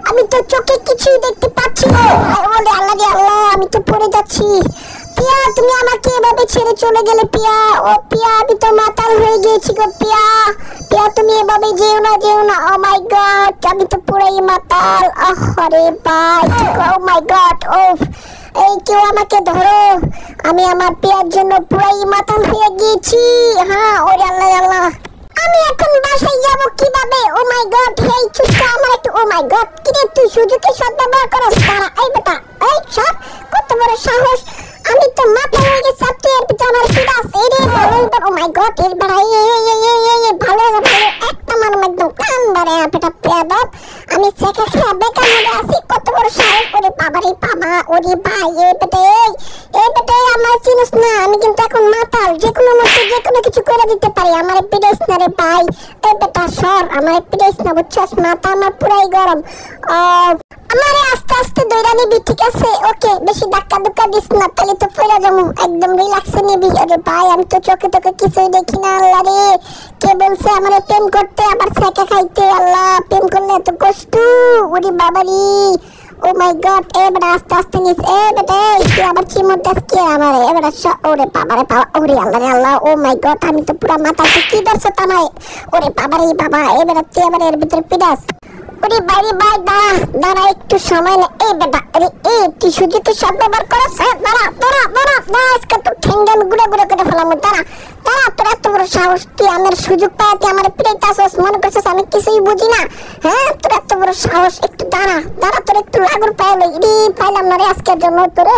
আমি তো চোখে কিছুই দেখতে পাচ্ছি না। ওরে আল্লাহ রে আল্লাহ, আমি তো পড়ে যাচ্ছি। পিয়া, তুমি আমাকে এভাবে ছেড়ে চলে গেলে পিয়া। ও পিয়া, আমি তো মাতাল হয়ে গিয়েছি গো পিয়া। পিয়া, তুমি এভাবে যেও না, যেও না। ও মাই গড, আমি তো পুরাই মাতাল। আরে ভাই, ও মাই গড, ওফ, এই কেউ আমাকে ধরো, আমি আমার পিয়ার জন্য পুরাই মাতাল হয়ে গিয়েছি। হ্যাঁ, ওরে আল্লাহ আল্লাহ, আমি এখন বাসায় যাব কিভাবে? ও মাই গড, হেই চুপটা, আমার একটু, ও মাই গড, কিরে তুই সুযোগে সদ্ব্যবহার করস? তারা এই বেটা, এই সব কত বড় সাহস! আমি তো মাথা হয়ে গেছি, তুই এর ভিতরে আমার পিড়াস। এই রে ভালো, ও মাই গড, এর বেটা ভালো ভালো একটা মানুষ একদম কান ধরে বেটা পেয়াদব। আমি সেকে খেয়ে বেকার মধ্যে আছি, কত বড় সাহস! ওরে বাবা রে বাবা, ওরে ভাই, এই বেটা আমার চিনিস না, আমি কিন্তু এখন মাতাল, যে কোনো মুহূর্তে যে কোনো কিছু করে দিতে পারি। আমার পিড়াস না রে ভাই, এই বেটা সর, আমার পিড়াস না, বুঝছস? মাথা আমার পুরাই গরম। আমারে আস্তে আস্তে দৌড়া নিবি, ঠিক আছে? ওকে, বেশি ধাক্কা ধুক্কা দিস না, তাহলে তো ফেরা যাবো। একদম রিল্যাক্সে নিবি। আরে ভাই, আমি তো চোখে তোকে কিছুই দেখি না। আল্লাহ রে, কে বলছে আমার প্রেম করতে, আবার সেকা খাইতে? আল্লাহ, প্রেম করলে এত কষ্ট? ওরে বাবারি, ও মাই গড, এবার আস্তে আস্তে নিস। বেটা তুই আবার চিমটাস কে আমার? এবার ওরে বাবারে বাবা, ওরে আল্লাহ রে আল্লাহ, ও মাই গড, আমি তো পুরা মাথা কি ধরছ তামায়? ওরে বাবারে বাবা, এবার তুই আবার এর ভিতরে পিড়াস। ওরে বাইরে ভাই, দাঁড়া একটু সময় না। এই বেটা, আরে তুই সুযোগে সব ব্যবহার করছ? দাঁড়া, আজকে তো ঠেঙ্গা আমি গুড়ে গুড়ে করে ফেলাম। দাঁড়া, তোর এত বড় সাহস, তুই আমার সুযোগ পাইতে আমার পিড়াইতাছস, মনে করছিস আমি কিছুই বুঝি না? হ্যাঁ, তোর এত বড় সাহস, একটু দাঁড়া, তোর একটু লাগুর পাইলে পাইলাম না রে আজকের জন্য তোরে।